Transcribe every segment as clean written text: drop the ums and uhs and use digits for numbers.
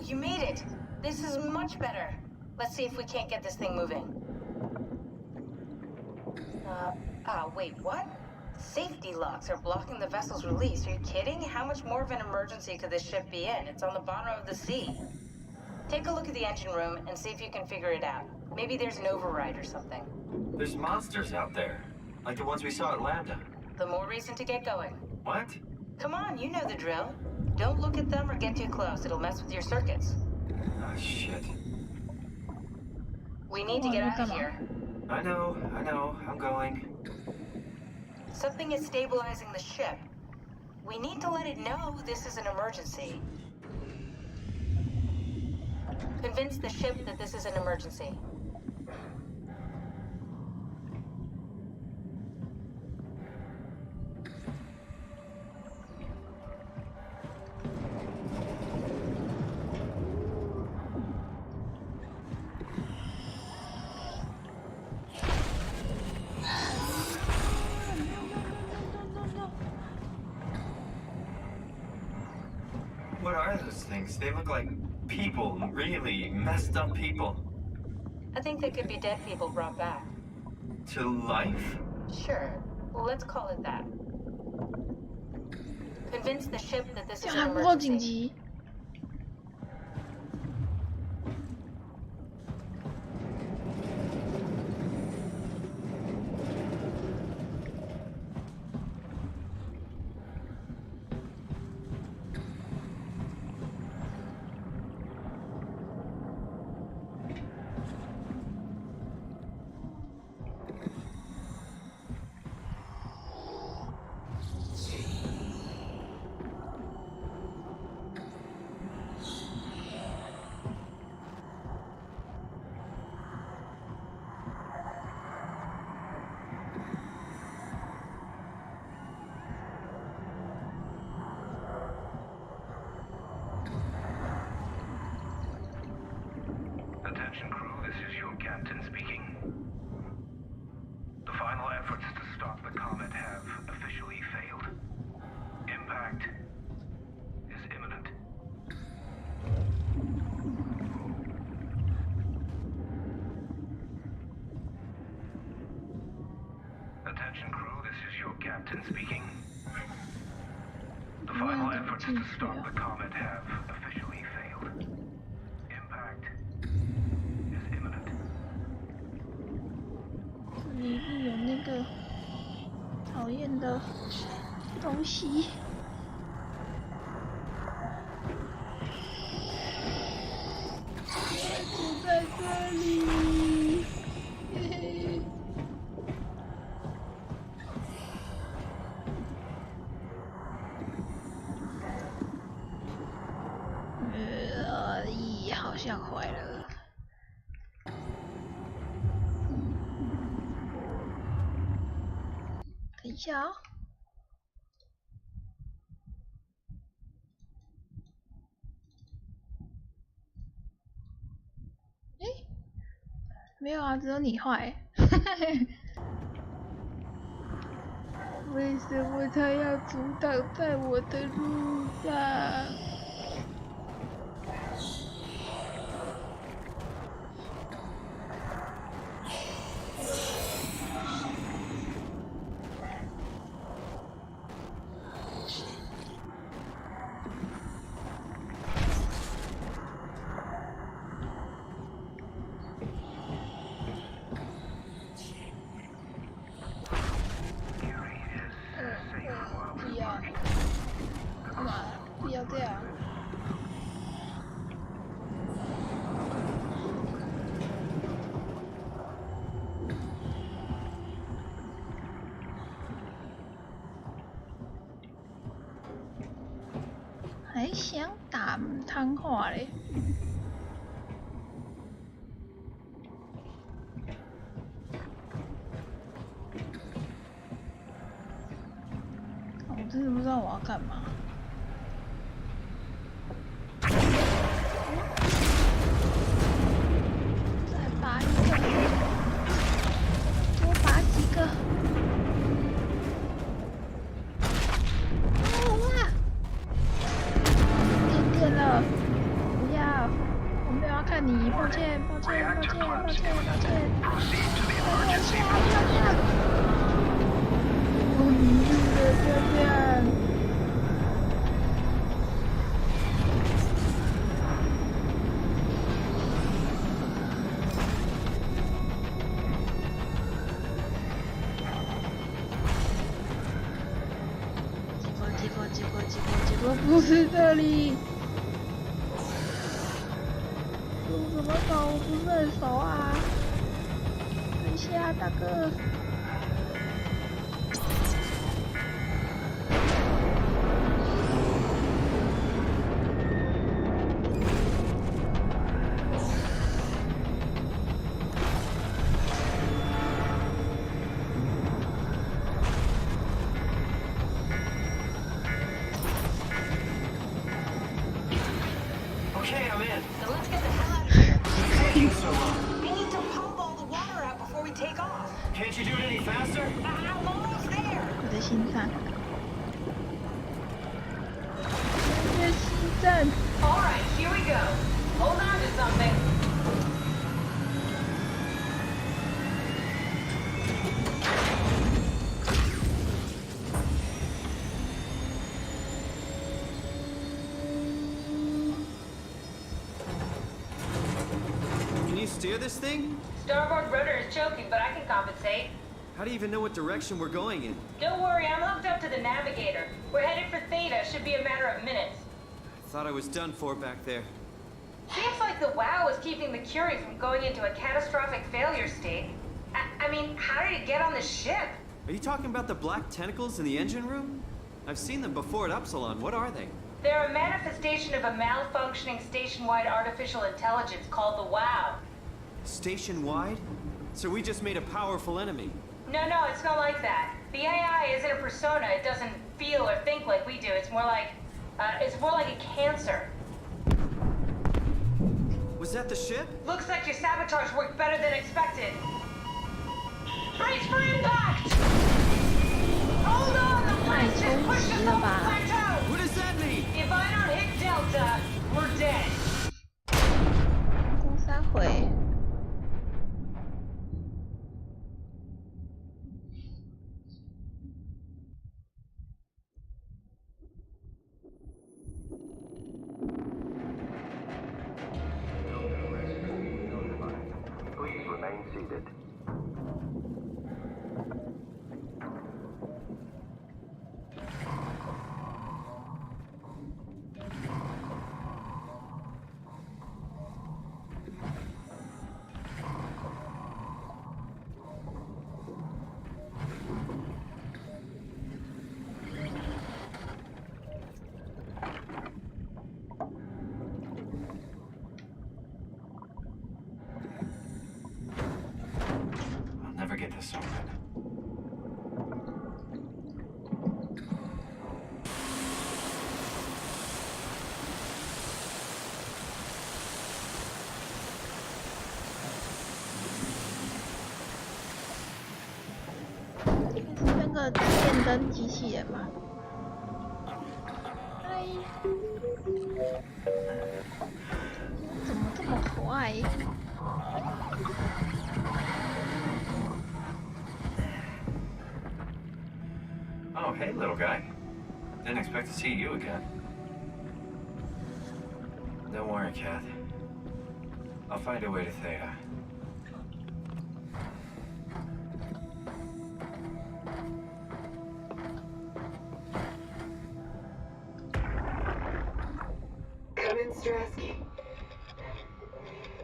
you made it. This is much better. Let's see if we can't get this thing moving. Wait, what? Safety locks are blocking the vessel's release. Are you kidding? How much more of an emergency could this ship be in? It's on the bottom of the sea. Take a look at the engine room and see if you can figure it out. Maybe there's an override or something. There's monsters out there, like the ones we saw at Lambda. The more reason to get going. What? Come on, you know the drill. Don't look at them or get too close. It'll mess with your circuits. Oh, shit. We need to get out of here. I know. I'm going. Something is stabilizing the ship. We need to let it know this is an emergency. Convince the ship that this is an emergency. What are those things? They look like people, really messed up people. I think they could be dead people brought back. To life? Sure. Well, let's call it that. Convince the ship that this is 这 an 还不够紧 emergency. 急。Attention crew, this is your captain speaking. The final efforts to stop the comet have officially failed. Impact is imminent. Attention crew, this is your captain speaking. The final efforts to stop the comet have officially failed. Impact is imminent. 这里面有那个讨厌的东西。就在这里。嘿嘿。咦，好像坏了。等一下啊、诶，没有啊，只有你坏。为什么他要阻挡在我的路上？不要，干嘛？不要这样。还想打汤话嘞？我真的不知道我要干嘛。再拔一个，多拔几个。哇！点点了，不要。你，抱歉，抱歉，抱 Reactor 歉，抱 flaps 歉，抱 imminent. 歉。 Proceed to the 跳 emergency 下， room. 跳下！我迷路了，不要这样。结果不是这里。路怎么走？我不是很熟啊。等一下，大哥。Okay, I'm in. Then let's get the hell out of here. What's taking so long? We need to pump all the water out before we take off. Can't you do it any faster? I'm almost there. 我的心脏。我的心脏。 All right, here we go. Hold on to something. Can you steer this thing? Starboard rudder is choking, but I can compensate. How do you even know what direction we're going in? Don't worry, I'm hooked up to the navigator. We're headed for Theta. Should be a matter of minutes. Thought I was done for back there. Seems like the WOW is keeping the Curie from going into a catastrophic failure state. I mean, how did it get on the ship? Are you talking about the black tentacles in the engine room? I've seen them before at Upsilon. What are they? They're a manifestation of a malfunctioning station-wide artificial intelligence called the WOW. Station-wide? So we just made a powerful enemy. No, it's not like that. The AI isn't a persona. It doesn't feel or think like we do. It's more like a cancer. Was that the ship? Looks like your sabotage worked better than expected. Brace for impact! Hold on, the blast just pushed us off the plateau! What does that mean? If I don't hit Delta, we're dead. 攻三回。Please remain seated. I'll never get this open.是那个电灯机器人吗？嗨，怎么这么快？ Oh, hey, little guy. Didn't expect to see you again. Don't worry, Kath. I'll find a way to Theta. Come in, Strasky.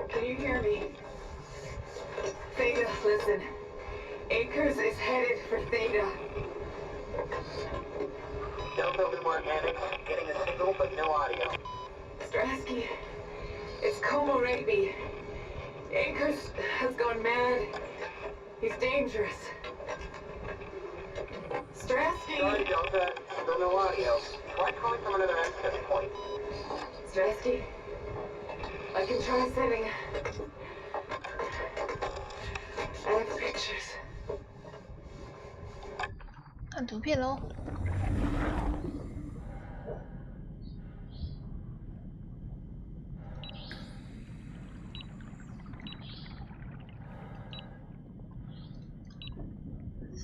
Can you hear me? Theta, listen. Acres is headed for Theta. Delta with organics, getting a signal but no audio. Strasky, it's Como Raby. Acres has gone mad. He's dangerous. Sorry, Strasky! Delta, still no audio. Try calling from another access point. Strasky, I can try sending. I have pictures. 看图片喽。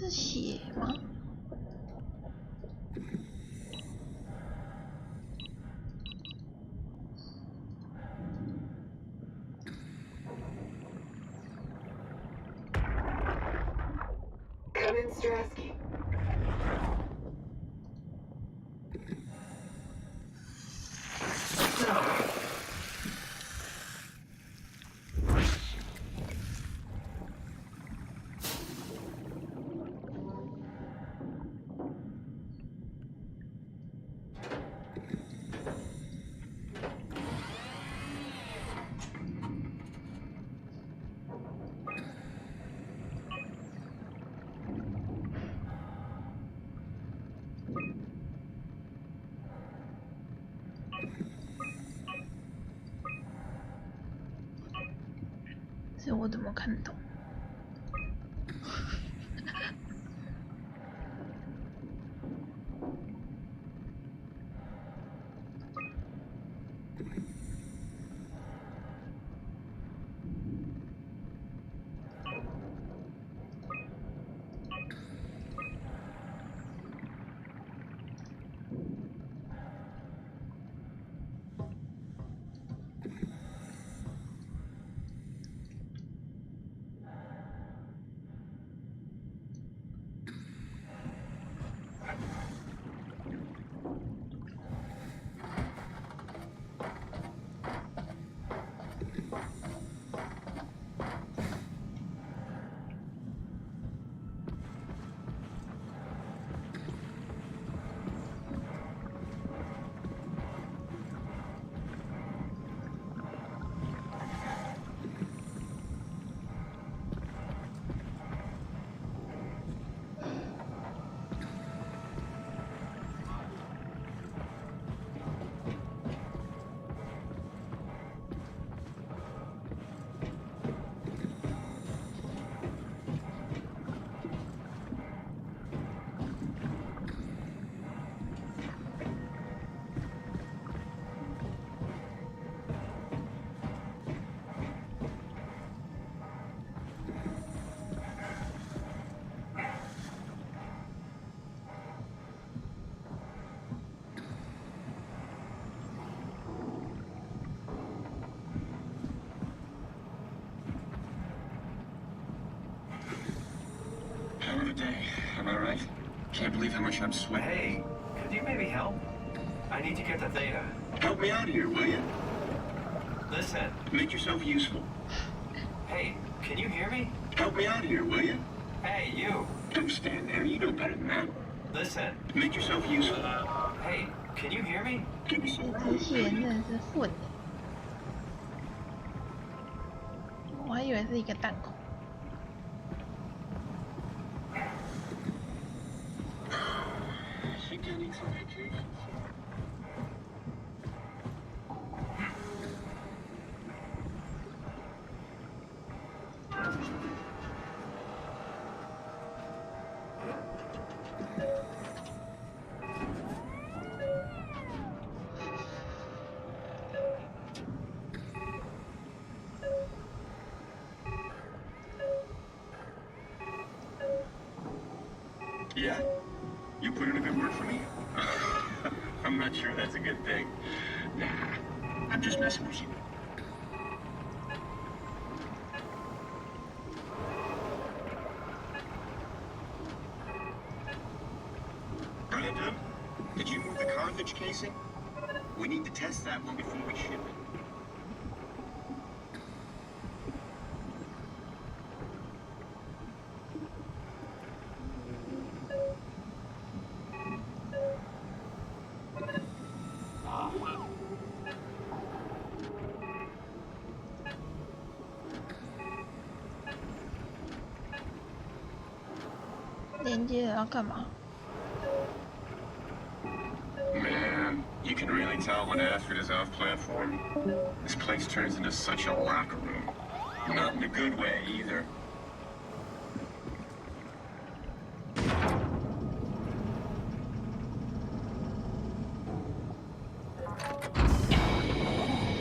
是血吗？Come in, Strasky.这我怎么看懂？Hell of a day, am I right? Can't believe how much I'm sweating. Hey, could you maybe help? I need to get to Theta. Help me out here, will you? Listen. Make yourself useful. Hey, can you hear me? Help me out here, will you? Hey, you. Don't stand there, you know better than that. Listen. Make yourself useful. Hey, can you hear me? Give me some 这些人真的是混的，我还以为是一个弹孔。think I need some vacation. Yeah? You put in a good word for me? I'm not sure that's a good thing. Nah, I'm just messing with you. Brandon, did you move the Carthage casing? We need to test that one before we ship it. Oh. 连接要干嘛？ Man, you can really tell when Astrid is off platform. This place turns into such a locker room. Not in a good way, either.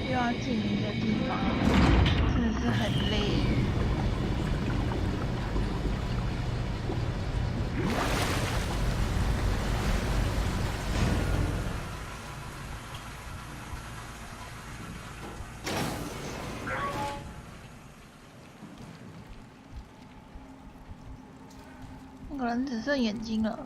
又要进一个地方，真的是很累。那个人只剩眼睛了。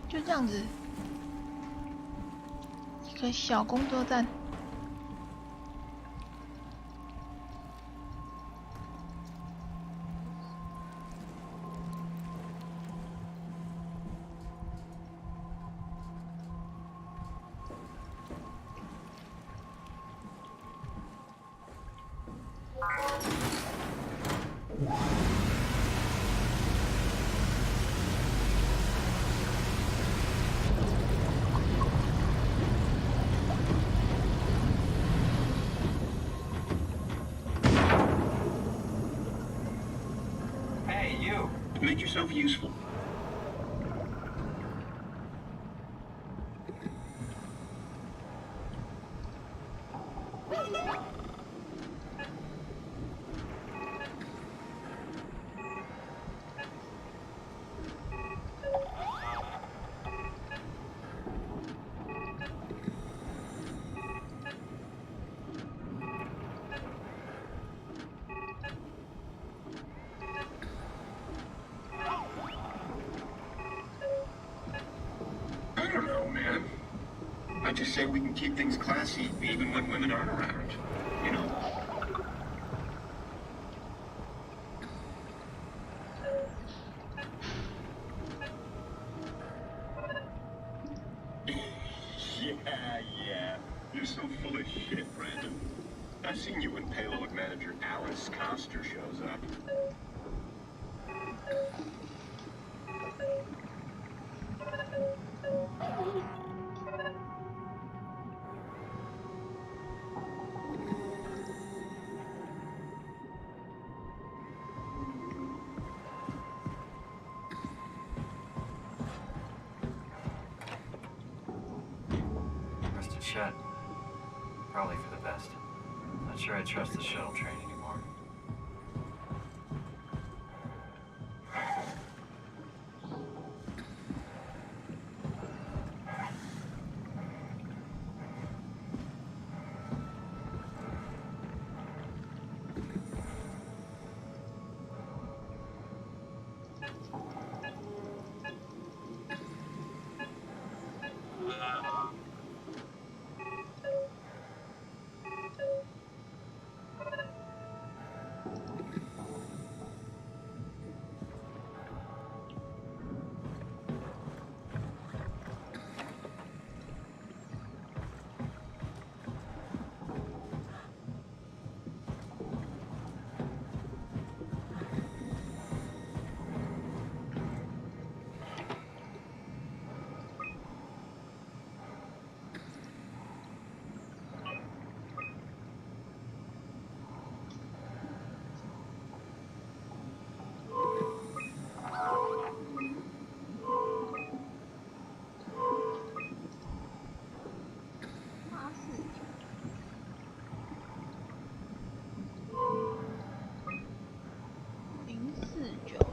就这样子，一个小工作站。Hey, you! Make yourself useful. I don't know, man. I just say we can keep things classy even when women aren't around. You know? Yeah. You're so full of shit, Brandon. I've seen you when payload manager Alice Coster shows up. Rusted shut. Probably for the best. Not sure I trust the shuttle train anymore.049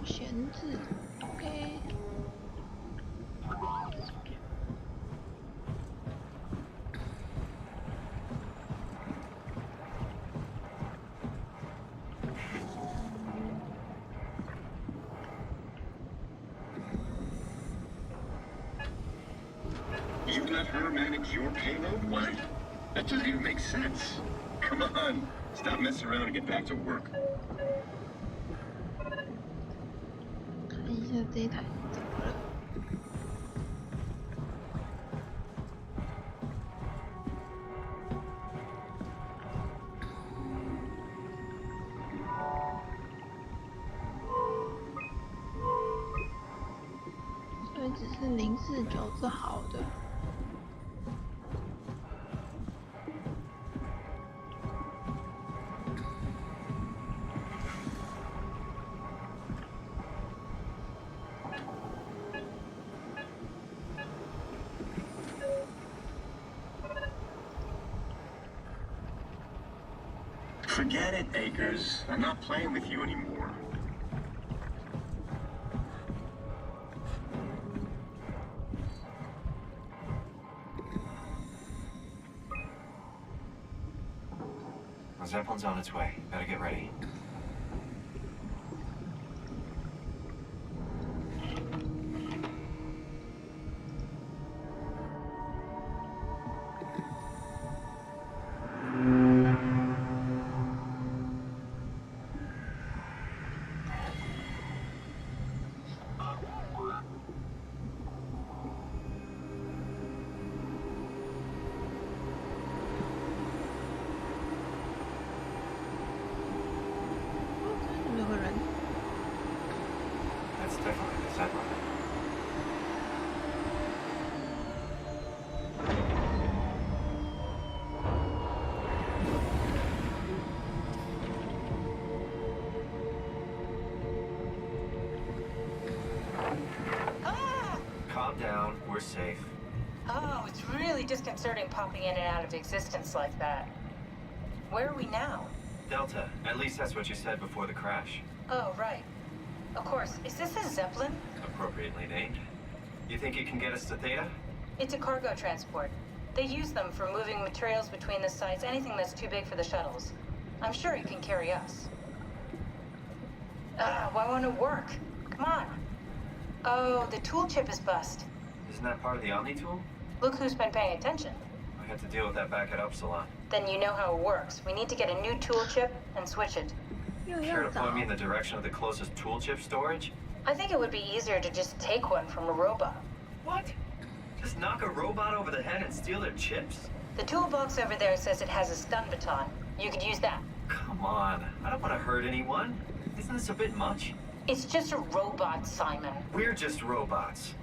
闲置 ，OK。You let her manage your payload? What? That doesn't even make sense. Come on. Stop messing around and get back to work. 看一下这一台怎么了？所以只是049是好的。Forget it, Akers. I'm not playing with you anymore. The Zeppelin's on its way. Better get ready. That's definitely the Zeppelin. Ah! Calm down. We're safe. Oh, it's really disconcerting popping in and out of existence like that. Where are we now? Delta. At least that's what you said before the crash. Oh, right. Of course. Is this a Zeppelin? Appropriately named. You think it can get us to Theta? It's a cargo transport. They use them for moving materials between the sites, anything that's too big for the shuttles. I'm sure it can carry us. Why won't it work? Come on. Oh, the tool chip is bust. Isn't that part of the Omni tool? Look who's been paying attention. I had to deal with that back at Upsilon. Then you know how it works. We need to get a new tool chip and switch it. Care to point me in the direction of the closest tool chip storage? I think it would be easier to just take one from a robot. What? Just knock a robot over the head and steal their chips? The toolbox over there says it has a stun baton. You could use that. Come on. I don't want to hurt anyone. Isn't this a bit much? It's just a robot, Simon. We're just robots.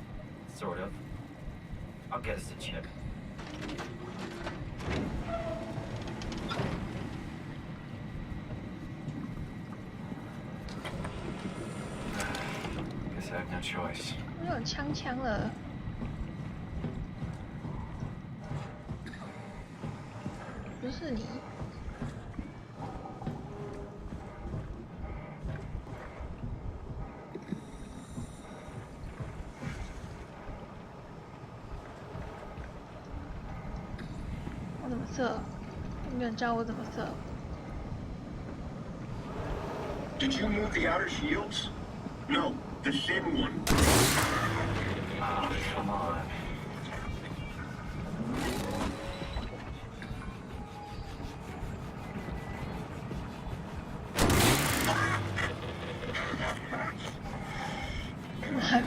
Sort of. I'll get us the chip. Guess I have no choice. 我有枪了。不是你。我怎么射？有没有人教我怎么射？ Did you move the outer shields? No, the thin one. Ah, come on. I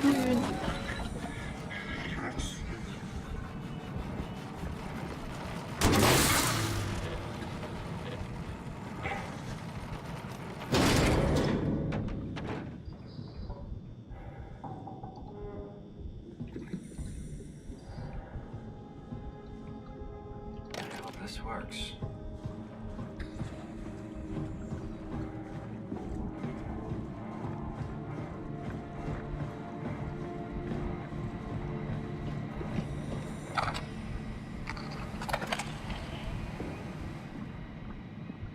hope this works.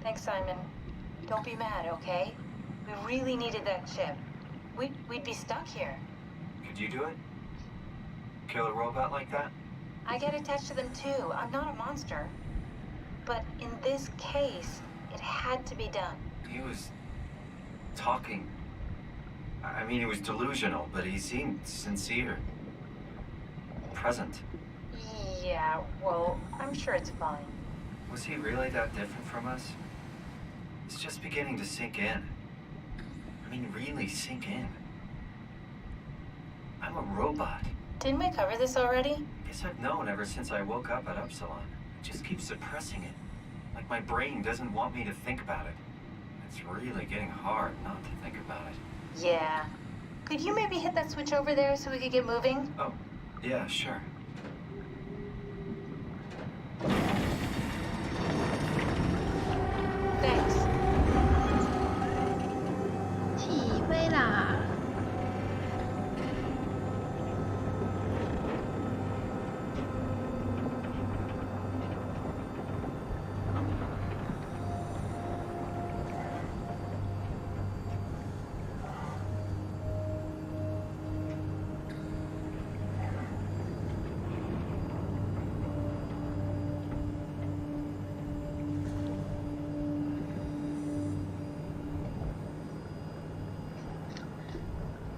Thanks, Simon. Don't be mad, okay? We really needed that chip. We'd be stuck here. Could you do it? Kill a robot like that? I get attached to them too. I'm not a monster. But in this case, it had to be done. He was talking. I mean, he was delusional, but he seemed sincere. Present. Yeah, well, I'm sure it's fine. Was he really that different from us? It's just beginning to sink in. I mean, really sink in. I'm a robot. Didn't we cover this already? Guess I've known ever since I woke up at Upsilon. I just keep suppressing it. Like my brain doesn't want me to think about it. It's really getting hard not to think about it. Yeah. Could you maybe hit that switch over there so we could get moving? Oh, yeah, sure. Thanks. 起飞啦！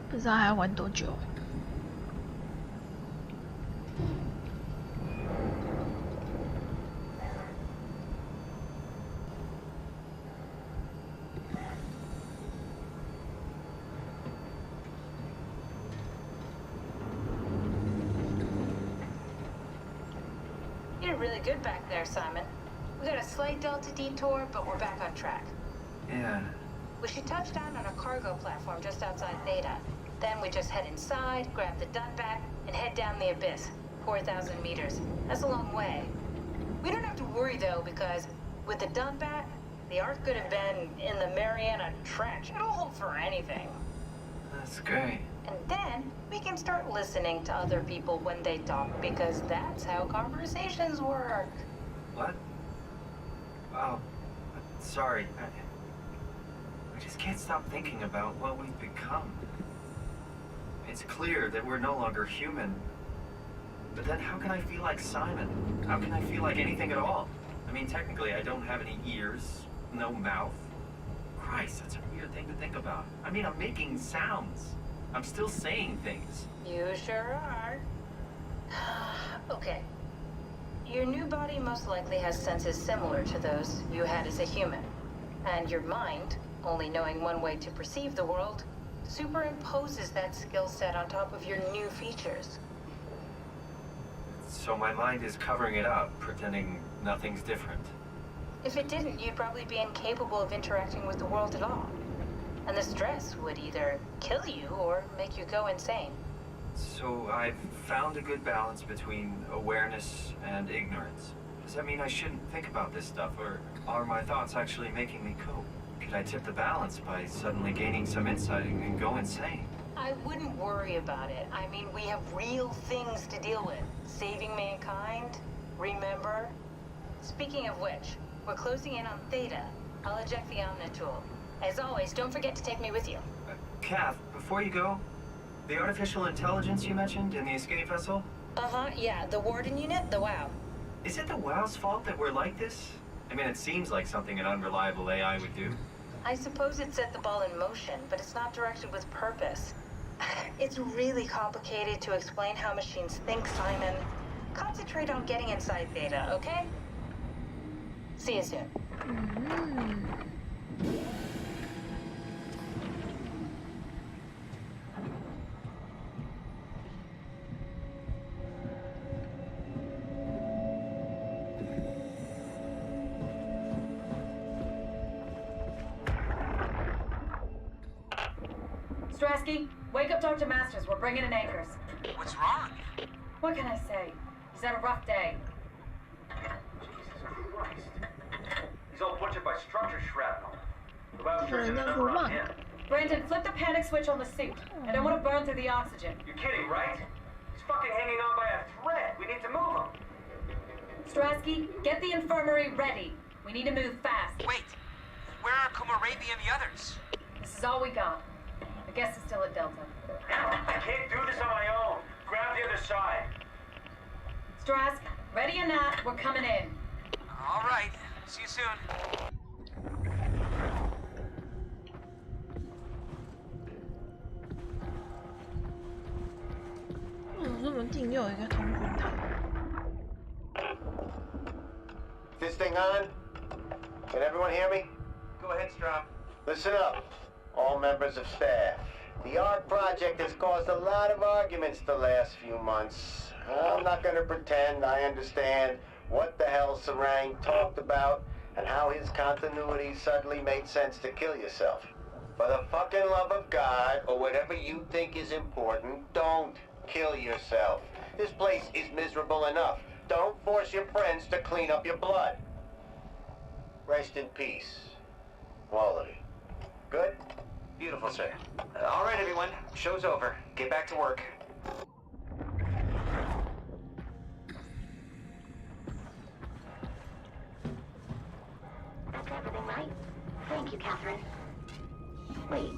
不知道还要玩多久。You did really good back there, Simon. We got a slight delta detour, but we're back on track. Yeah. We should touch down on a cargo platform just outside Theta. Then we just head inside, grab the Dunbat, and head down the abyss. 4,000 meters. That's a long way. We don't have to worry, though, because with the Dunbat, the Ark could have been in the Mariana Trench. It'll hold for anything. That's great. And then we can start listening to other people when they talk, because that's how conversations work. What? Oh, sorry. I just can't stop thinking about what we've become. It's clear that we're no longer human. But then how can I feel like Simon? How can I feel like anything at all? I mean, technically, I don't have any ears, no mouth. Christ, that's a weird thing to think about. I mean, I'm making sounds. I'm still saying things. You sure are. Okay. Your new body most likely has senses similar to those you had as a human. And your mind, only knowing one way to perceive the world, superimposes that skill set on top of your new features. So my mind is covering it up, pretending nothing's different. If it didn't, you'd probably be incapable of interacting with the world at all. And the stress would either kill you or make you go insane. So I've found a good balance between awareness and ignorance. Does that mean I shouldn't think about this stuff, or are my thoughts actually making me cope? Could I tip the balance by suddenly gaining some insight and go insane? I wouldn't worry about it. I mean, we have real things to deal with. Saving mankind, remember? Speaking of which, we're closing in on Theta. I'll eject the Omnitool. As always, don't forget to take me with you. Kath, before you go, the artificial intelligence you mentioned in the escape vessel? Uh-huh, yeah, the Warden unit, the WOW. Is it the WOW's fault that we're like this? I mean, it seems like something an unreliable AI would do. I suppose it set the ball in motion, but it's not directed with purpose. It's really complicated to explain how machines think, Simon. Concentrate on getting inside Theta, okay? See you soon. Strasky, wake up Dr. Masters. We're bringing in anchors. What's wrong? What can I say? He's had a rough day. Jesus Christ. He's all butchered by structure shrapnel. The lab Sure, search no, number go on on. him. Brandon, flip the panic switch on the suit. I don't want to burn through the oxygen. You're kidding, right? He's fucking hanging on by a thread. We need to move him. Strasky, get the infirmary ready. We need to move fast. Wait, where are Kumarabi and the others? This is all we got. I guess it's still at Delta. I can't do this on my own. Grab the other side. Strask, ready or not, we're coming in. All right, see you soon.为什么这么近又有一个通讯塔？ This thing on? Can everyone hear me? Go ahead, Strom. Listen up, all members of staff. The ARC project has caused a lot of arguments the last few months. I'm not gonna pretend I understand what the hell Sarang talked about and how his continuity suddenly made sense to kill yourself. For the fucking love of God, or whatever you think is important, don't kill yourself. This place is miserable enough. Don't force your friends to clean up your blood. Rest in peace. All of you. Good? Beautiful, sir. All right, everyone. Show's over. Get back to work. That's everything, right? Thank you, Catherine. Wait.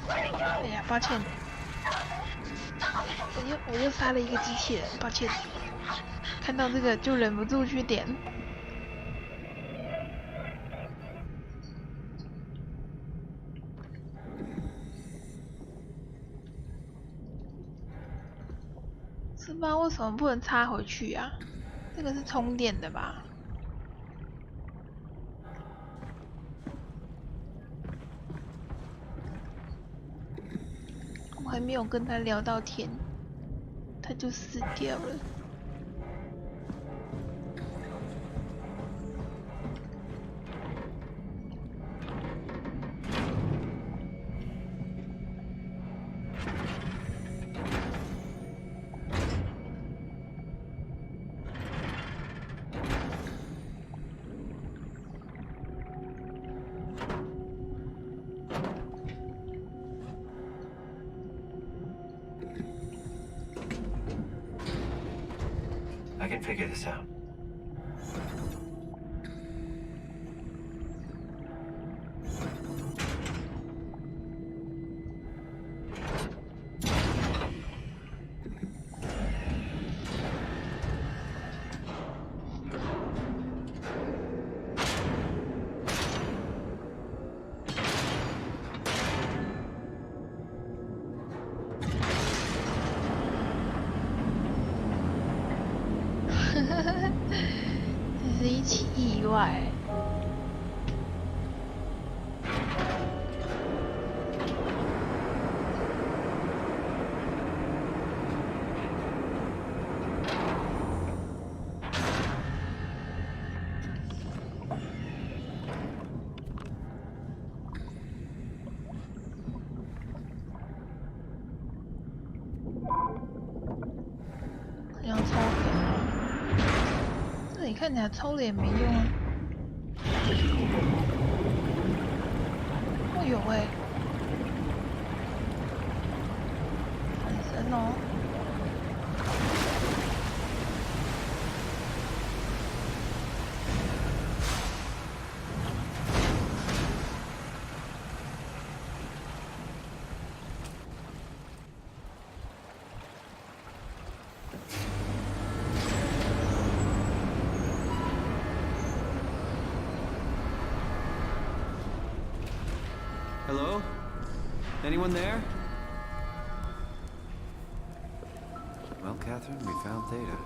哎呀，抱歉，我又杀了一个机器人，抱歉。看到这个就忍不住去点。是吧？为什么不能插回去啊？这个是充电的吧？我还没有跟他聊到天，他就死掉了。I can figure this out.要抽脸，这里看起来抽脸没用啊。哦有欸，很深哦。Hello? Anyone there? Well, Catherine, we found Theta.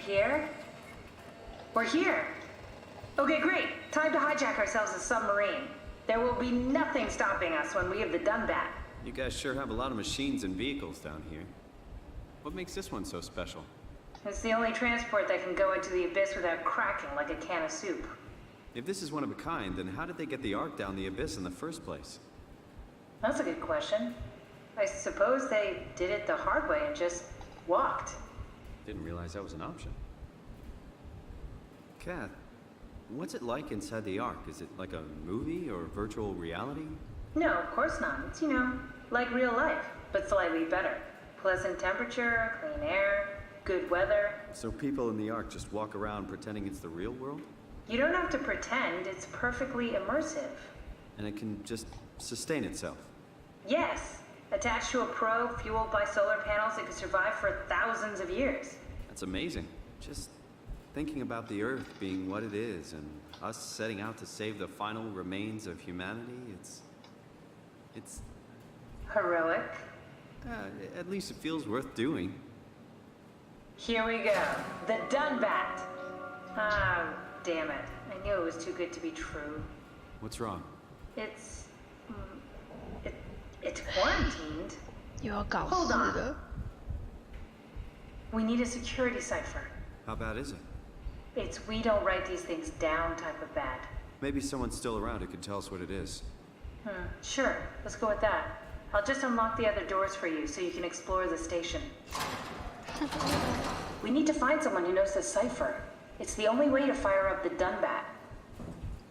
Here? We're here. Okay, great. Time to hijack ourselves a submarine. There will be nothing stopping us when we have the Dunbat. You guys sure have a lot of machines and vehicles down here. What makes this one so special? It's the only transport that can go into the abyss without cracking like a can of soup. If this is one of a kind, then how did they get the Ark down the abyss in the first place? That's a good question. I suppose they did it the hard way and just walked. Didn't realize that was an option. Kath, what's it like inside the Ark? Is it like a movie or virtual reality? No, of course not. It's, like real life, but slightly better. Pleasant temperature, clean air. good weather. So people in the Ark just walk around pretending it's the real world? You don't have to pretend, it's perfectly immersive. And it can just sustain itself? Yes. Attached to a probe fueled by solar panels, it could survive for thousands of years. That's amazing. Just thinking about the Earth being what it is and us setting out to save the final remains of humanity, it's... Heroic. At least it feels worth doing. Here we go. The Dunbat. Ah, damn it. I knew it was too good to be true. What's wrong? It's... It's quarantined. 又要搞 Hold 事 on. 了。 We need a security cipher. How bad is it? It's we don't write these things down type of bad. Maybe someone's still around who can tell us what it is. Sure. Let's go with that. I'll just unlock the other doors for you so you can explore the station. We need to find someone who knows the cipher. It's the only way to fire up the Dunbat.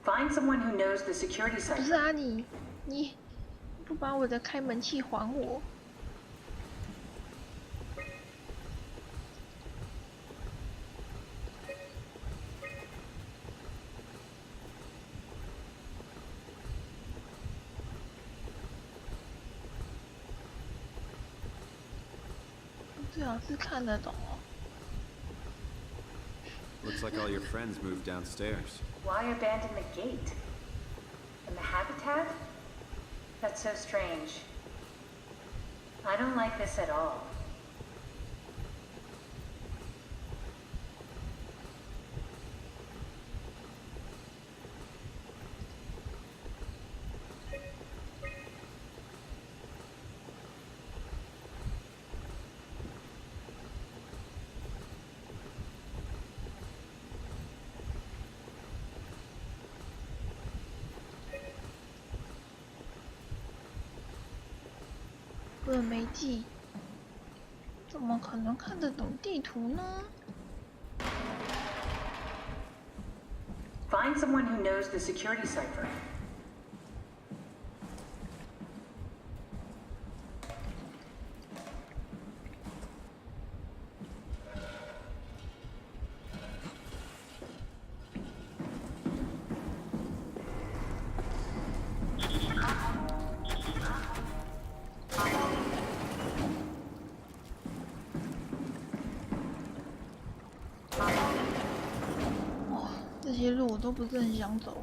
Find someone who knows the security 不 cipher. 是啊，你不把我的开门器还我？最好是看得懂哦。 Looks like all your friends moved downstairs. Why abandon the gate? And the habitat? That's so strange. I don't like this at all. 个媒记，怎么可能看得懂地图呢？ Find someone who knows the security cipher. Oh, 这些路我都不是很想走。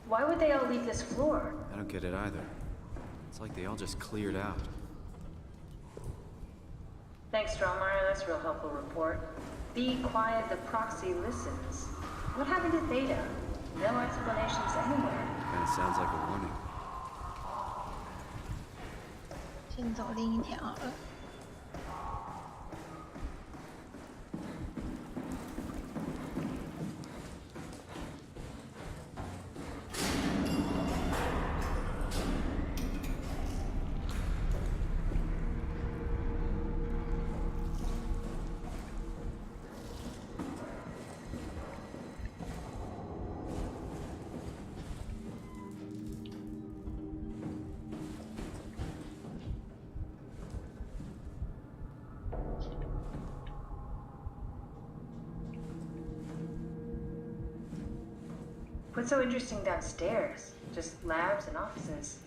Why would they all leave this floor? I don't get it either. It's like they all just cleared out. Thanks, Strohmeyer. That's a real helpful report. Be quiet, the proxy listens. What happened to Theta? No explanations anywhere. Kinda sounds like a warning. 先走另一条好了。 What's so interesting downstairs? Just labs and offices.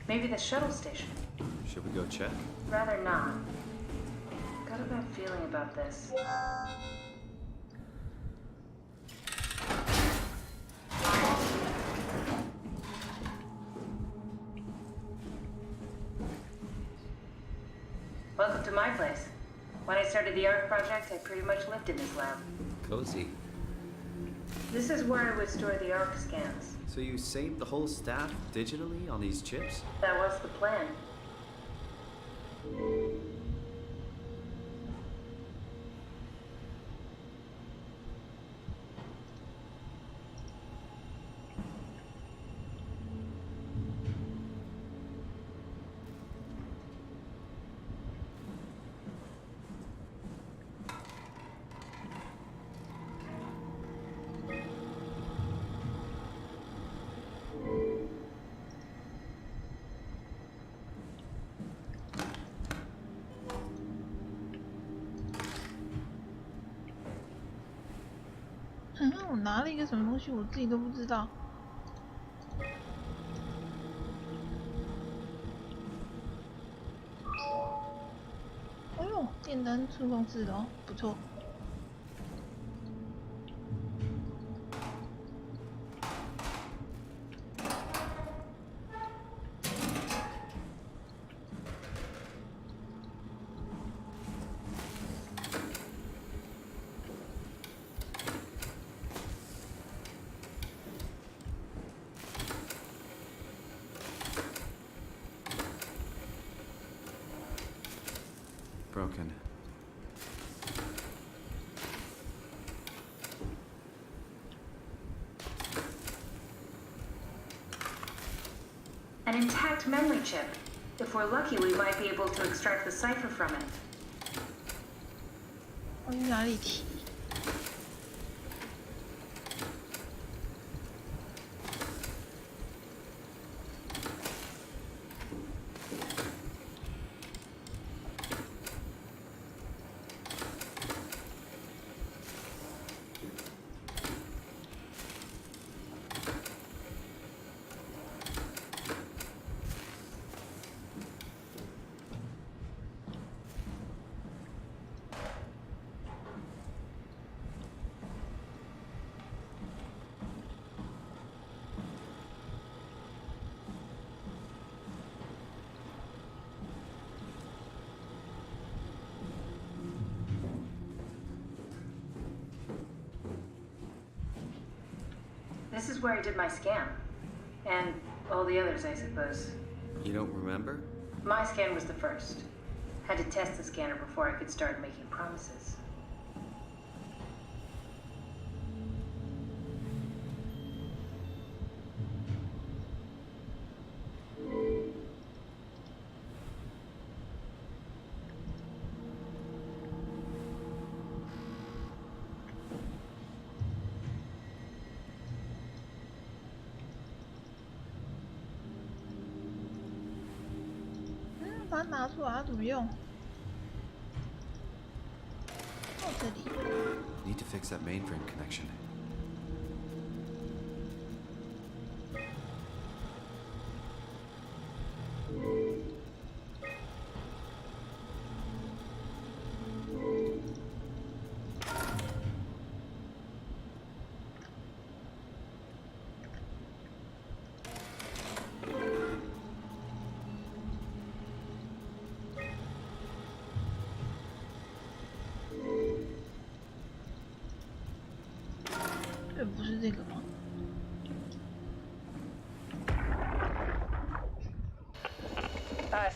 Maybe the shuttle station. Should we go check? Rather not. Got a bad feeling about this. Welcome to my place. When I started the art project, I pretty much lived in this lab. Cozy. This is where I would store the ARC scans. So you saved the whole staff digitally on these chips? That was the plan. 我拿了一个什么东西，我自己都不知道。哎呦，电灯触控式的哦，不错。Broken. An intact memory chip. If we're lucky, we might be able to extract the cipher from it. 我去哪里提？This is where I did my scan. And all the others, I suppose. You don't remember? My scan was the first. Had to test the scanner before I could start making promises. 음, 把它拿出来，它怎么用？哦，这里。 Need to fix that mainframe connection.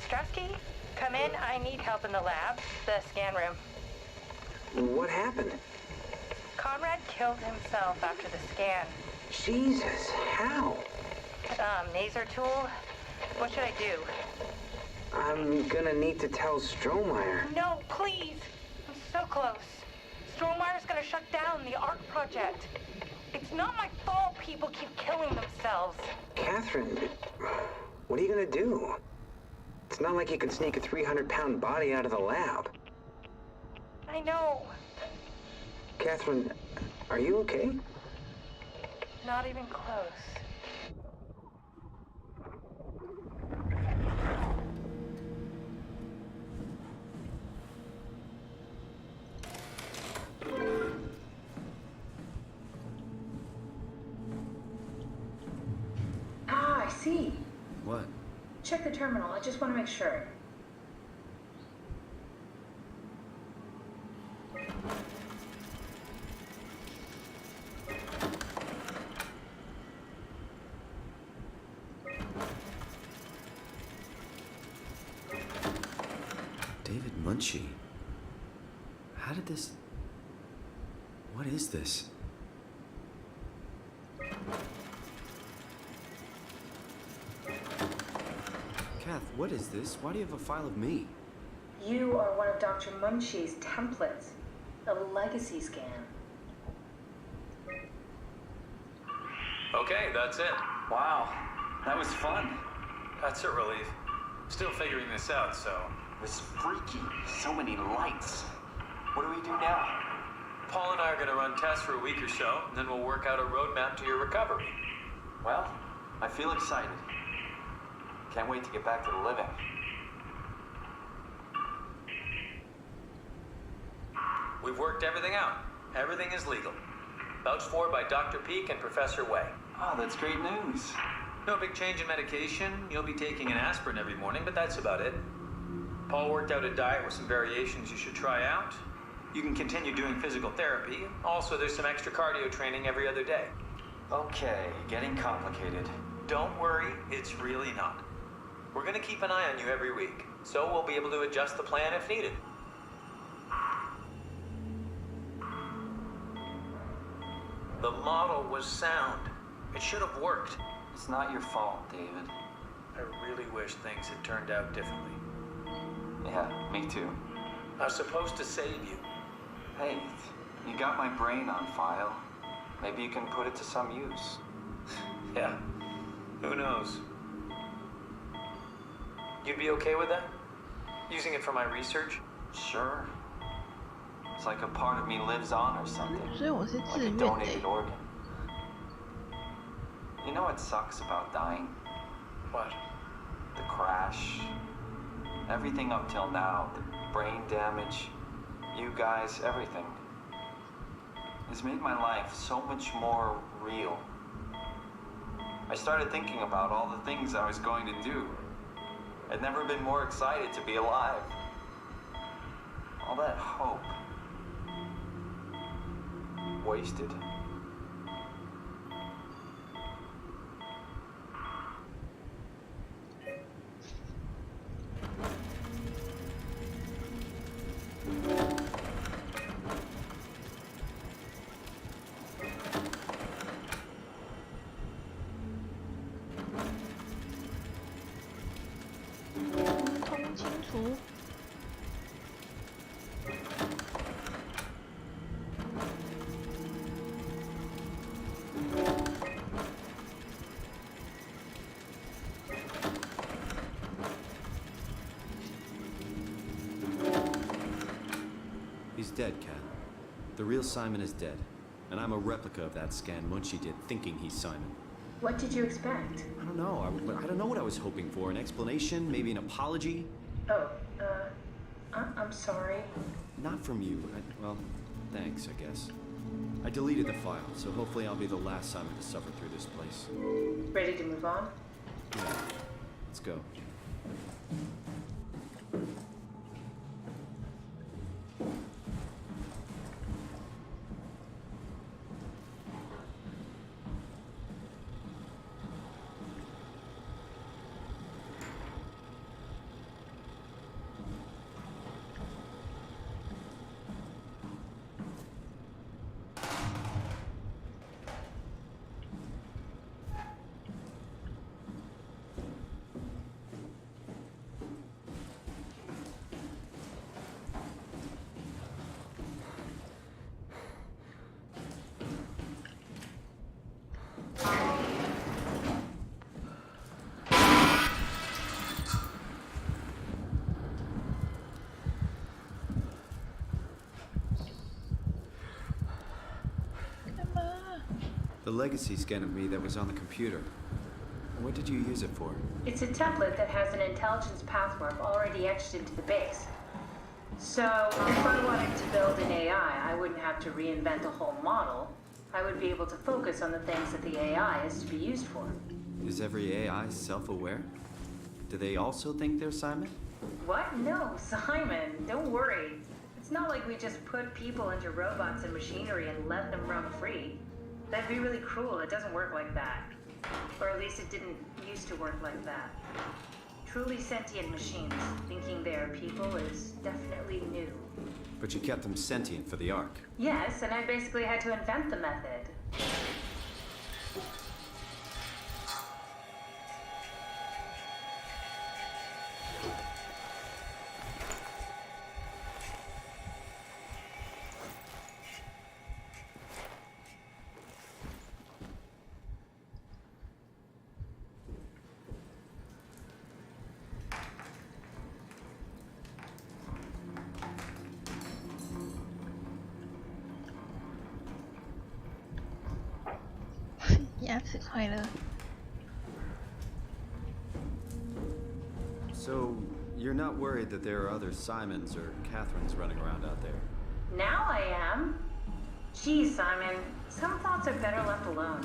Strasky, come in. I need help in the lab, the scan room. What happened? Conrad killed himself after the scan. Jesus, how? Maser tool? What should I do? I'm gonna need to tell Strohmeyer. No, please! I'm so close. Strohmeyer's gonna shut down the ARC project. It's not my fault people keep killing themselves. Catherine, what are you gonna do? It's not like you can sneak a 300-pound body out of the lab. I know. Catherine, are you okay? Not even close. Ah, I see. What? Check the terminal. I just want to make sure. David Munchie. How did this... What is this? Kath, what is this? Why do you have a file of me? You are one of Dr. Munchie's templates. A legacy scan. Okay, that's it. Wow, that was fun. That's a relief. Still figuring this out, so... It was freaky. So many lights. What do we do now? Paul and I are going to run tests for a week or so, and then we'll work out a roadmap to your recovery. Well, I feel excited. Can't wait to get back to the living. We've worked everything out. Everything is legal. Vouched for by Dr. Peak and Professor Way. Oh, that's great news. No big change in medication. You'll be taking an aspirin every morning, but that's about it. Paul worked out a diet with some variations you should try out. You can continue doing physical therapy. Also, there's some extra cardio training every other day. Okay, getting complicated. Don't worry, it's really not. We're going to keep an eye on you every week, so we'll be able to adjust the plan if needed. The model was sound. It should have worked. It's not your fault, David. I really wish things had turned out differently. Yeah, me too. I was supposed to save you. Hey, you got my brain on file. Maybe you can put it to some use. Yeah, who knows? You'd be okay with that? Using it for my research? Sure. It's like a part of me lives on or something. 所以我是 Like 自 a 愿的 donated organ. You know what sucks about dying? What? The crash. Everything up till now. The brain damage. You guys, everything. Has made my life so much more real. I started thinking about all the things I was going to do. I'd never been more excited to be alive. All that hope. Wasted. He's dead, Kat. The real Simon is dead. And I'm a replica of that scan Munchie did, thinking he's Simon. What did you expect? I don't know. I don't know what I was hoping for. An explanation? Maybe an apology? Oh, I'm sorry. Not from you. Well, thanks, I guess. I deleted the file, so hopefully I'll be the last Simon to suffer through this place. Ready to move on? Yeah. Let's go. The legacy scan of me that was on the computer. What did you use it for? It's a template that has an intelligence pathwork already etched into the base. So, if I wanted to build an AI, I wouldn't have to reinvent a whole model. I would be able to focus on the things that the AI is to be used for. Is every AI self-aware? Do they also think they're Simon? What? No, Simon, don't worry. It's not like we just put people into robots and machinery and let them roam free. That'd be really cruel. It doesn't work like that. Or at least it didn't used to work like that. Truly sentient machines, thinking they are people is definitely new. But you kept them sentient for the Ark. Yes, and I basically had to invent the method. 日快乐。So, you're not worried that there are other Simons or Catherines running around out there? Now I am. Geez, Simon, some thoughts are better left alone.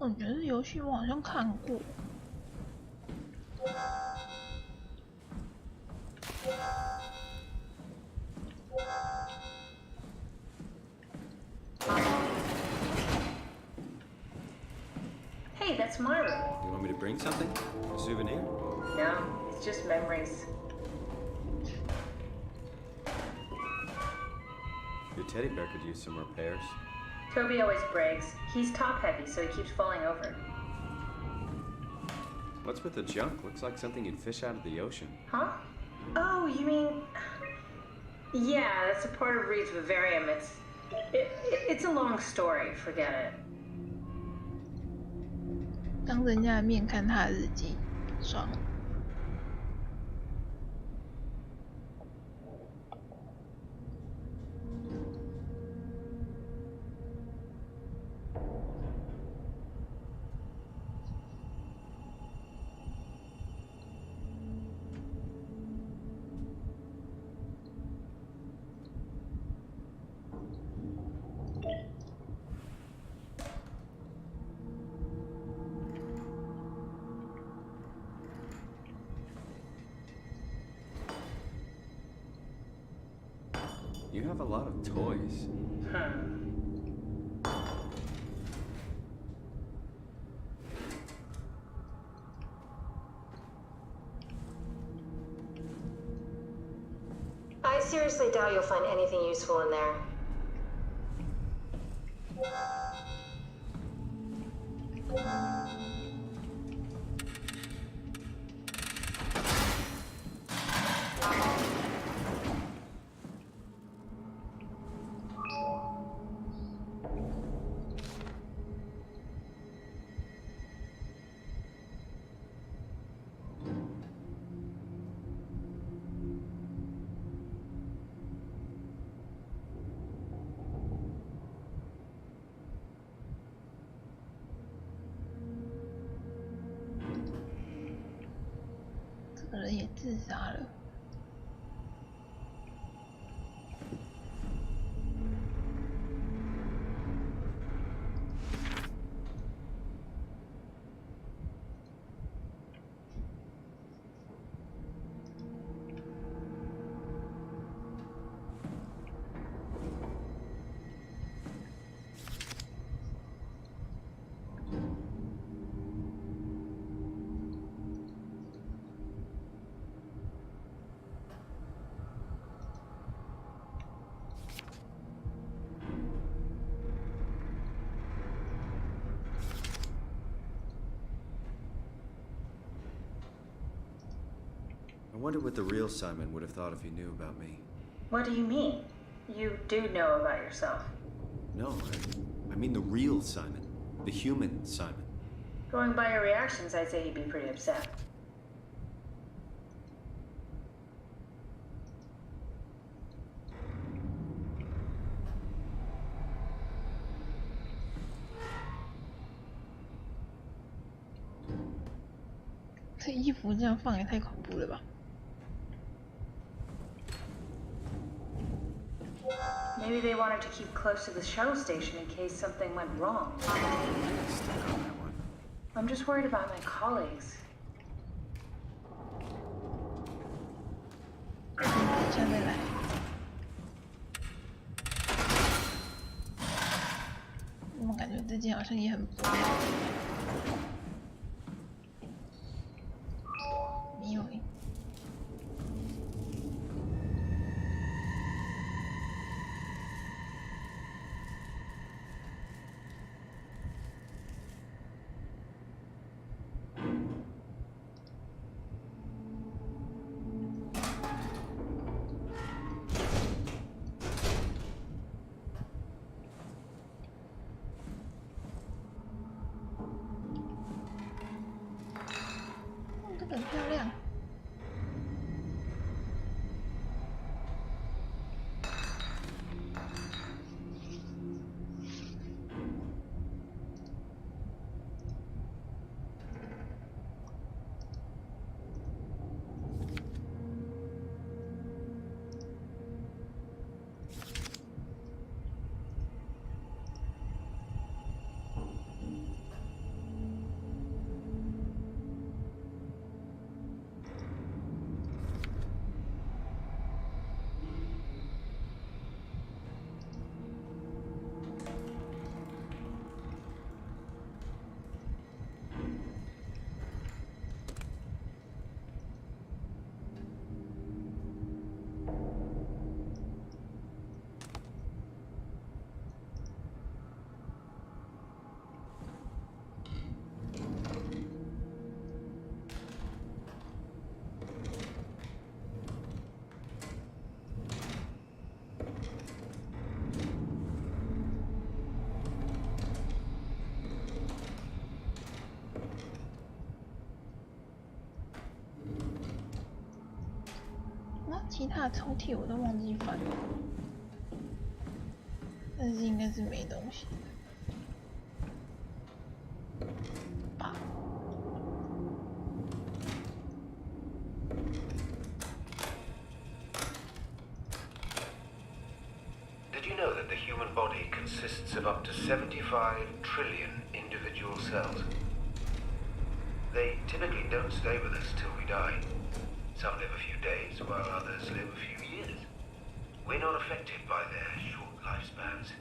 我觉得游戏我好像看过。Hey, that's my room. You want me to bring something? A souvenir? No, it's just memories. Your teddy bear could use some repairs. Toby always breaks. He's top heavy, so he keeps falling over. What's with the junk? Looks like something you'd fish out of the ocean. Huh? Oh, you mean... Yeah, that's a part of Reed's vivarium. It's a long story. Forget it. 当人家的面看他的日记，爽。You have a lot of toys. I seriously doubt you'll find anything useful in there.这个人也自杀了。I wonder what the real Simon would have thought if he knew about me. What do you mean? You do know about yourself. No, I mean the real Simon. The human Simon. Going by your reactions, I'd say he'd be pretty upset. 这衣服这样放也太恐怖了吧。 Maybe they wanted to keep close to the shuttle station in case something went wrong. I'm just worried about my colleagues. 现在来。怎么感觉这件好像也很薄？没有诶。 很漂亮。其他的抽屉我都忘记翻了，但是应该是没东西吧。 Did you know that the human body consists of up to 75 trillion individual cells? They typically don't stay with us till we die. Some live a few days, while others live a few years. We're not affected by their short lifespans,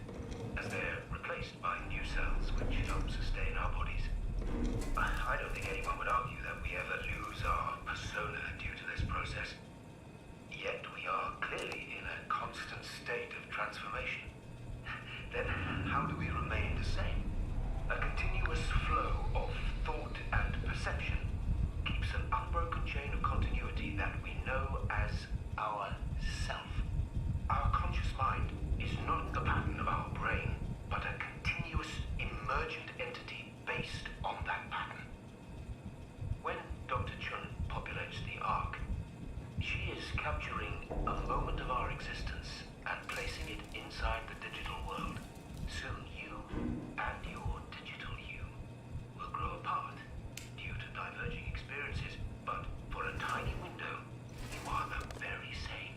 as they're replaced by new cells which help sustain our bodies. I don't think anyone would argue that we ever lose our persona due to this process. Yet we are clearly in a constant state of transformation. Then how do we remain the same? A continuous flow of thought and perception keeps an unbroken chain of continuity that we know as our self. Our conscious mind is not the pattern of our brain, but a continuous emergent entity based on that pattern. When Dr. Chun populates the Ark, she is capturing a moment of our existence and placing it inside the digital world. Soon you and your digital you will grow apart due to diverging experiences, but for a tiny window, you are the very same.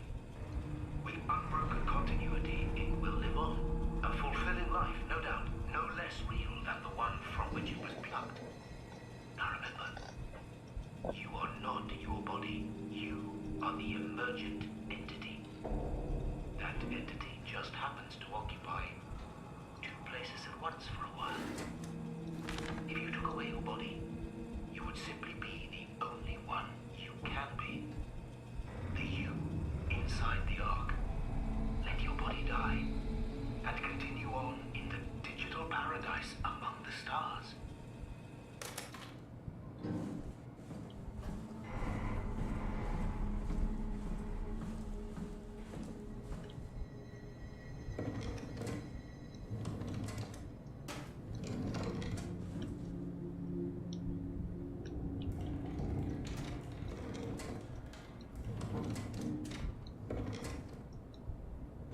With unbroken continuity, it will live on. A fulfilling life, no doubt, no less real than the one from which it was plucked. Now remember, you are not your body. You are the emergent entity. That entity just happens to occupy two places at once for a while. If you took away your body, you would simply be the only one you can be. The you inside the Ark. Let your body die and continue on in the digital paradise among the stars.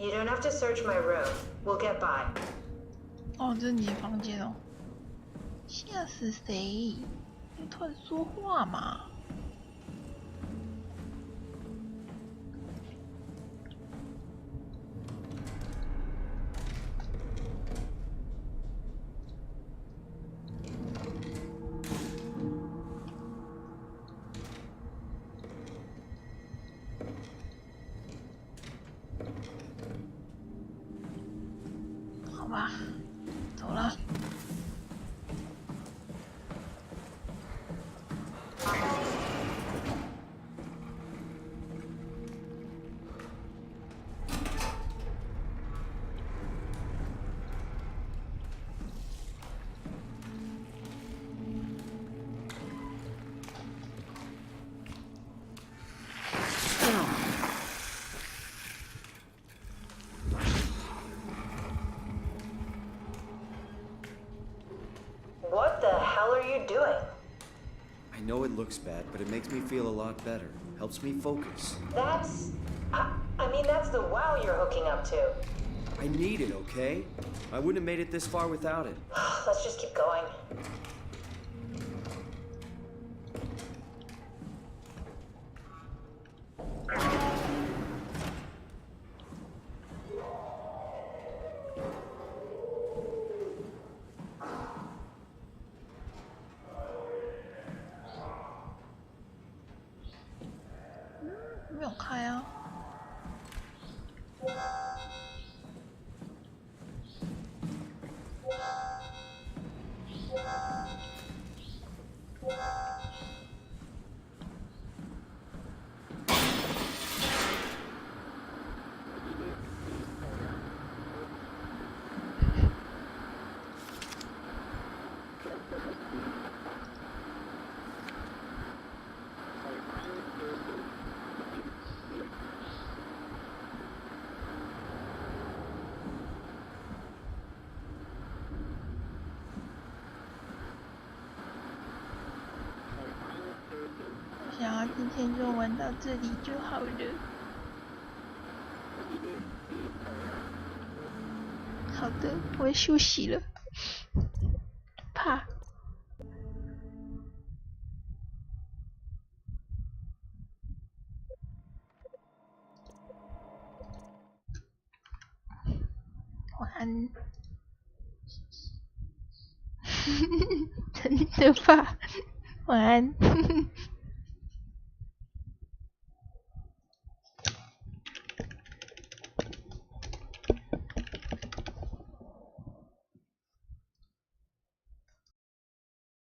You don't have to search my room. We'll get by. 哦，这是你的房间哦。吓死谁？你突然说话嘛？吧，走了。What the hell are you doing? I know it looks bad, but it makes me feel a lot better. Helps me focus. That's... I mean, that's the wow you're hooking up to. I need it, okay? I wouldn't have made it this far without it. Let's just keep going.想要今天就玩到这里就好了。好的，我要休息了。怕。晚安。真的怕。晚安。